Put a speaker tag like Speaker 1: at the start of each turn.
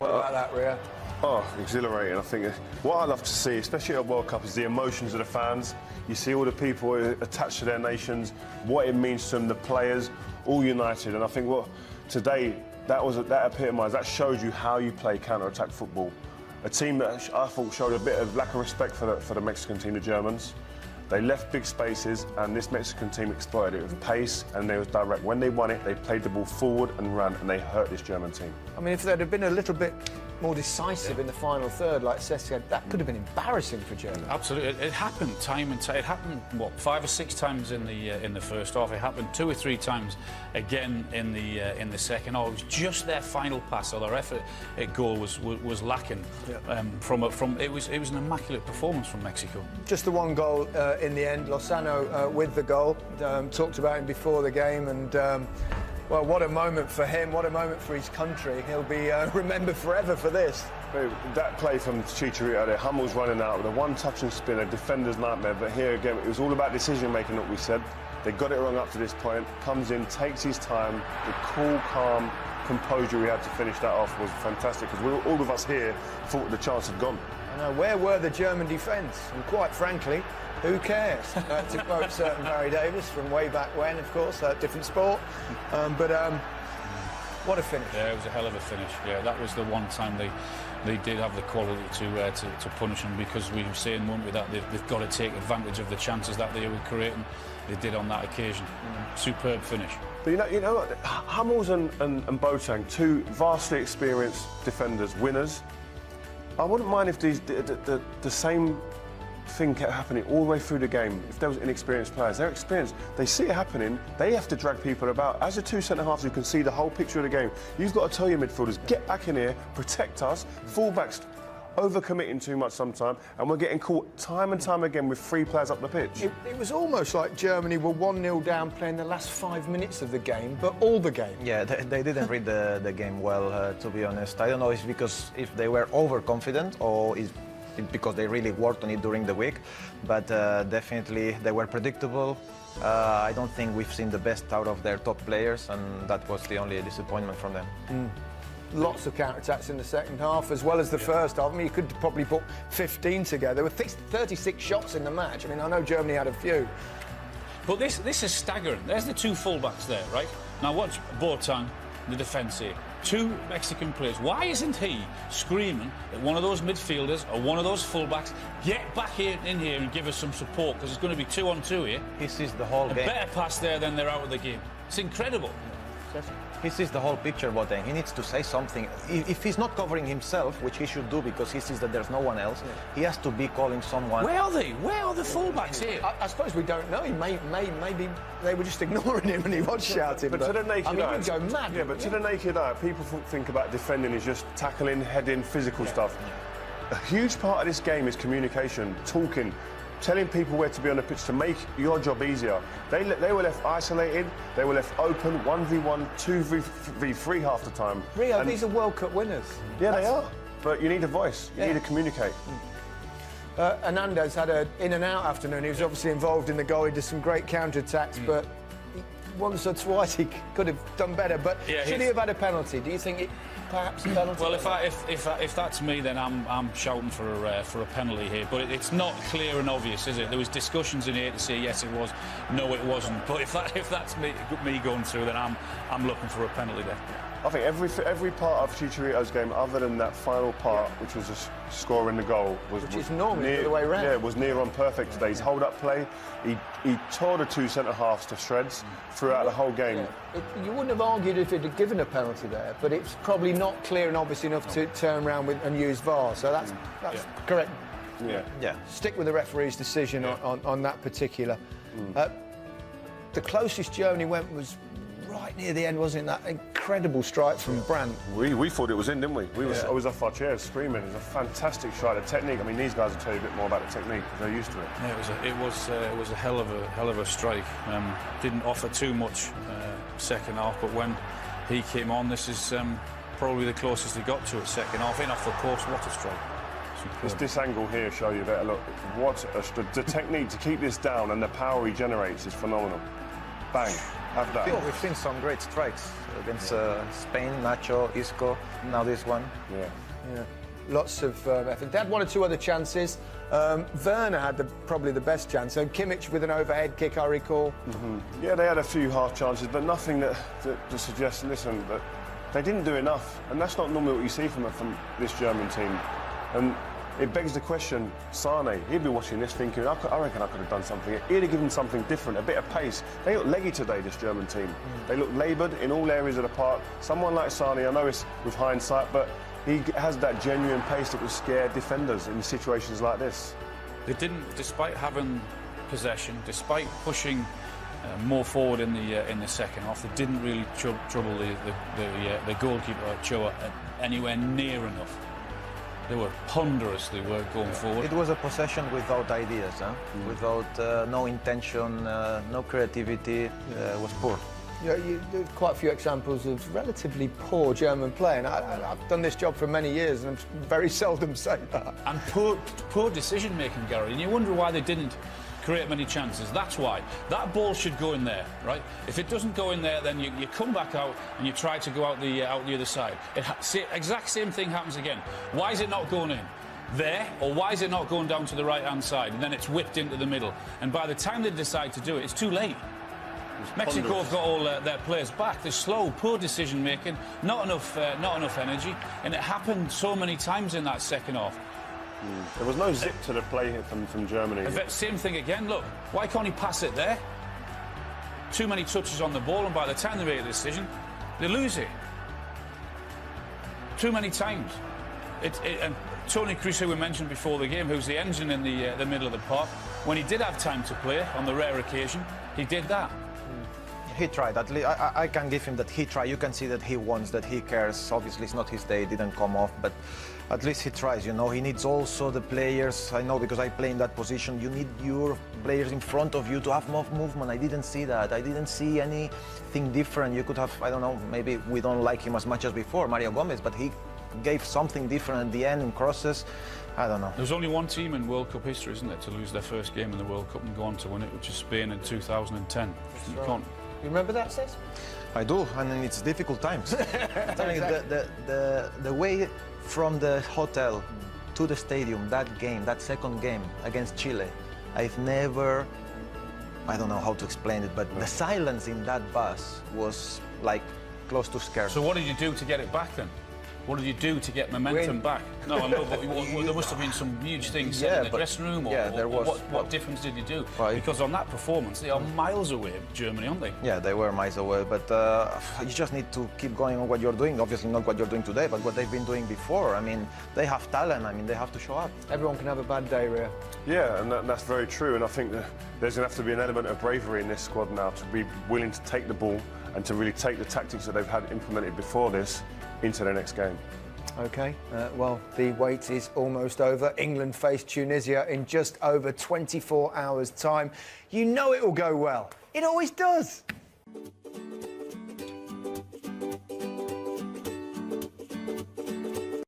Speaker 1: about that, Ria?
Speaker 2: Oh, exhilarating. I think what I love to see, especially at a World Cup, is the emotions of the fans. You see all the people attached to their nations, what it means to them, the players, all united. And I think what today, that epitomised, that showed you how you play counter-attack football. A team that I thought showed a bit of lack of respect for the Mexican team, the Germans. They left big spaces, and this Mexican team exploited it with pace, and they was direct. When they won it, they played the ball forward and ran, and they hurt this German team.
Speaker 1: I mean, if they'd have been a little bit more decisive in the final third, like Cesc said, that could have been embarrassing for Germany.
Speaker 3: Absolutely, it happened time and time. It happened what 5 or 6 times in the first half. It happened 2 or 3 times again in the second half. It was just their final pass or their effort at goal was lacking.
Speaker 1: Yeah.
Speaker 3: It was an immaculate performance from Mexico.
Speaker 1: Just the one goal in the end. Lozano with the goal. Talked about him before the game, and well, what a moment for him, what a moment for his country. He'll be remembered forever for this.
Speaker 2: That play from Chicharito there, Hummel's running out with a one-touch and spin, a defender's nightmare. But here again, it was all about decision-making, what we said. They got it wrong up to this point. Comes in, takes his time. The cool, calm composure he had to finish that off was fantastic, because all of us here thought the chance had gone.
Speaker 1: I know, where were the German defence? And quite frankly, who cares? To quote certain Barry Davis from way back when, of course, different sport. But what a finish.
Speaker 3: Yeah, it was a hell of a finish. Yeah, that was the one time they did have the quality to punish them, because we were saying, weren't we, that they've got to take advantage of the chances that they were creating. They did on that occasion. Superb finish.
Speaker 2: But you know what? Hummels and Boateng, 2 vastly experienced defenders, winners. I wouldn't mind if the same thing kept happening all the way through the game. If there was inexperienced players, they're experienced. They see it happening. They have to drag people about. As the 2 centre-halves who can see the whole picture of the game, you've got to tell your midfielders, get back in here, protect us. Fullbacks overcommitting too much sometimes, and we're getting caught time and time again with 3 players up the pitch.
Speaker 1: It was almost like Germany were 1-0 down playing the last 5 minutes of the game, but all the game.
Speaker 4: Yeah, they didn't read the game well, to be honest. I don't know if they were overconfident or is because they really worked on it during the week, but definitely they were predictable. I don't think we've seen the best out of their top players, and that was the only disappointment from them.
Speaker 1: Lots of counter-attacks in the second half, as well as the first half. I mean, you could probably put 15 together. With 36 shots in the match. I mean, I know Germany had a few.
Speaker 3: But this is staggering. There's the 2 fullbacks there, right? Now watch Boateng, the defence here. 2 Mexican players. Why isn't he screaming at one of those midfielders or one of those fullbacks, get back in here and give us some support, because it's going to be 2-on-2 here.
Speaker 4: He sees the whole game.
Speaker 3: A better pass there, then they're out of the game. It's incredible.
Speaker 4: He sees the whole picture, Boateng. He needs to say something. If he's not covering himself, which he should do because he sees that there's no one else, he has to be calling someone.
Speaker 3: Where are they? Where are the fullbacks here?
Speaker 1: I suppose we don't know. Maybe they were just ignoring him and he was shouting.
Speaker 2: But to the naked eye,
Speaker 1: he'd go mad.
Speaker 2: Yeah, but to the naked eye, people think about defending as just tackling, heading, physical stuff. A huge part of this game is communication, talking, telling people where to be on the pitch to make your job easier. They were left isolated, they were left open, 1v1, 2v3 half the time.
Speaker 1: Rio, these are World Cup winners.
Speaker 2: Yeah, they are. But you need a voice, you need to communicate.
Speaker 1: Hernandez had an in-and-out afternoon. He was obviously involved in the goal. He did some great counter-attacks, but once or twice he could have done better. But should he have had a penalty? Do you think it perhaps a penalty?
Speaker 3: Well, if that's me, then I'm shouting for a penalty here. But it's not clear and obvious, is it? There was discussions in here to say yes, it was, no, it wasn't. But if that's me going through, then I'm looking for a penalty there.
Speaker 2: I think every part of Chicharito's game, other than that final part, which was just scoring the goal, was
Speaker 1: is normally the other way around.
Speaker 2: Yeah, it was near on perfect today. His hold-up play, he tore the 2 centre-halves to shreds throughout the whole game.
Speaker 1: Yeah. You wouldn't have argued if it had given a penalty there, but it's probably not clear and obvious enough to turn around and use VAR. So that's correct.
Speaker 2: Yeah.
Speaker 1: Stick with the referee's decision on that particular. The closest Germany went was right near the end, wasn't it? That incredible strike from Brandt.
Speaker 2: We thought it was in, didn't we? I was off our chairs screaming. It was a fantastic strike. The technique. I mean, these guys will tell you a bit more about the technique because they're used to it.
Speaker 3: Yeah, it was a hell of a strike. Didn't offer too much second half, but when he came on, this is probably the closest he got to it second half. In off the post, what a strike.
Speaker 2: This angle here show you better. Look, the technique to keep this down and the power he generates is phenomenal. Bang. have that.
Speaker 4: We've seen some great strikes against Spain, Nacho, Isco, now this one.
Speaker 2: Yeah.
Speaker 1: Lots of effort. They had one or two other chances. Werner had probably the best chance. And Kimmich with an overhead kick, I recall.
Speaker 2: Yeah, they had a few half chances, but nothing that suggests, listen, that they didn't do enough. And that's not normally what you see from this German team. And it begs the question, Sane, he'd be watching this thinking, I reckon I could have done something. He'd have given something different, a bit of pace. They look leggy today, this German team. They look laboured in all areas of the park. Someone like Sane, I know it's with hindsight, but he has that genuine pace that will scare defenders in situations like this.
Speaker 3: They didn't, despite having possession, despite pushing more forward in the second half, they didn't really trouble the goalkeeper Ochoa anywhere near enough. They were ponderous, they were going forward.
Speaker 4: It was a possession without ideas, without no intention, no creativity. It was poor.
Speaker 1: There's quite a few examples of relatively poor German play, and I've done this job for many years, and I very seldom say that.
Speaker 3: And poor decision-making, Gary, and you wonder why they didn't create many chances. That's why. That ball should go in there, right? If it doesn't go in there, then you come back out and you try to go out the other side. Exact same thing happens again. Why is it not going in there, or why is it not going down to the right-hand side? And then it's whipped into the middle. And by the time they decide to do it, it's too late. Mexico have got all their players back. They're slow, poor decision-making, not enough energy, and it happened so many times in that second half.
Speaker 2: There was no zip to the play here from Germany.
Speaker 3: Same thing again. Look, why can't he pass it there? Too many touches on the ball, and by the time they make a decision, they lose it. Too many times. And Tony Kroos, who we mentioned before the game, who's the engine in the middle of the park, when he did have time to play, on the rare occasion, he did that.
Speaker 4: He tried. At least I can give him that he tried. You can see that he wants, that he cares. Obviously, it's not his day. It didn't come off, but at least he tries. You know, he needs also the players. I know because I play in that position. You need your players in front of you to have more movement. I didn't see that. I didn't see anything different. You could have, I don't know. Maybe we don't like him as much as before, Mario Gomez, but he gave something different at the end in crosses. I don't know.
Speaker 3: There's only one team in World Cup history, isn't there, to lose their first game in the World Cup and go on to win it, which is Spain in 2010. You can't.
Speaker 1: You remember that, Sis?
Speaker 4: I do, and it's difficult times. I'm telling you, the way from the hotel to the stadium, that second game against Chile, I've never, I don't know how to explain it, but the silence in that bus was like close to scary.
Speaker 3: So what did you do to get it back then? What did you do to get momentum back? No, I know, but there must have been some huge things said in the dressing room. Or,
Speaker 4: there was.
Speaker 3: What difference did you do? Because on that performance, they are miles away, Germany, aren't they?
Speaker 4: Yeah, they were miles away, but you just need to keep going on what you're doing. Obviously not what you're doing today, but what they've been doing before. I mean, they have talent. I mean, they have to show up.
Speaker 1: Everyone can have a bad day, Ria.
Speaker 2: Yeah, and that's very true. And I think that there's going to have to be an element of bravery in this squad now to be willing to take the ball and to really take the tactics that they've had implemented before this into their next game.
Speaker 1: OK, well, the wait is almost over. England face Tunisia in just over 24 hours' time. You know it will go well. It always does.